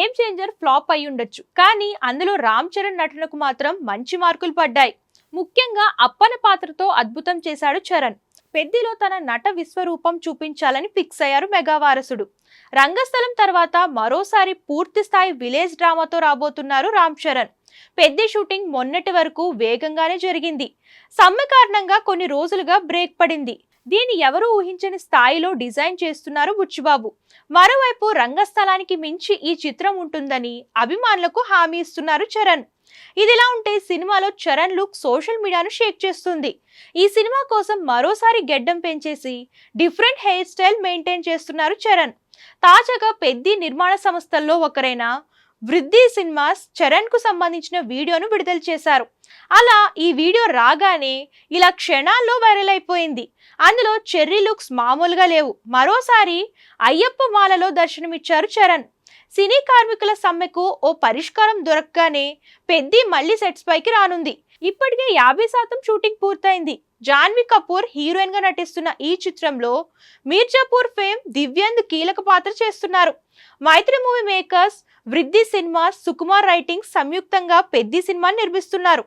Game changer flop అయి ఉండొచ్చు, కానీ అందులో రామ్ చరణ్ నటనకు మాత్రం మంచి మార్కులు పడ్డాయి. ముఖ్యంగా అప్పన పాత్రతో అద్భుతం చేశాడు చరణ్. పెద్దిలో తన నట విశ్వరూపం చూపించాలని ఫిక్స్ అయ్యారు మెగా వారసుడు. రంగస్థలం తర్వాత మరోసారి పూర్తి స్థాయి విలేజ్ డ్రామాతో రాబోతున్నారు రామ్ చరణ్. పెద్ది షూటింగ్ మొన్నటి వరకు వేగంగానే జరిగింది. సమ్మె కారణంగా కొన్ని రోజులుగా బ్రేక్ పడింది. దీన్ని ఎవరూ ఊహించని స్థాయిలో డిజైన్ చేస్తున్నారు బుచ్చిబాబు. మరోవైపు రంగస్థలానికి మించి ఈ చిత్రం ఉంటుందని అభిమానులకు హామీ ఇస్తున్నారు చరణ్. ఇదిలా ఉంటే సినిమాలో చరణ్ లుక్ సోషల్ మీడియాను షేక్ చేస్తుంది. ఈ సినిమా కోసం మరోసారి గెడ్డం పెంచేసి డిఫరెంట్ హెయిర్ స్టైల్ మెయింటైన్ చేస్తున్నారు చరణ్. తాజాగా పెద్ది నిర్మాణ సంస్థల్లో ఒకరైన వృద్ధి సినిమాస్ చరణ్ కు సంబంధించిన వీడియోను విడుదల చేశారు. అలా ఈ వీడియో రాగానే ఇలా క్షణాల్లో వైరల్ అయిపోయింది. అందులో చెర్రీ లుక్స్ మామూలుగా లేవు. మరోసారి అయ్యప్ప మాలలో దర్శనమిచ్చారు చరణ్. సినీ కార్మికుల సమ్మెకు ఓ పరిష్కారం దొరకగానే పెద్ది మళ్లీ సెట్స్ పైకి రానుంది. ఇప్పటికే 50% షూటింగ్ పూర్తయింది. జాన్వీ కపూర్ హీరోయిన్ గా నటిస్తున్న ఈ చిత్రంలో మీర్జాపూర్ ఫేమ్ దివ్యాంద్ కీలక పాత్ర చేస్తున్నారు. మైత్రి మూవీ మేకర్స్, వృద్ధి సినిమాస్, సుకుమార్ రైటింగ్స్ సంయుక్తంగా పెద్ది సినిమాని నిర్మిస్తున్నారు.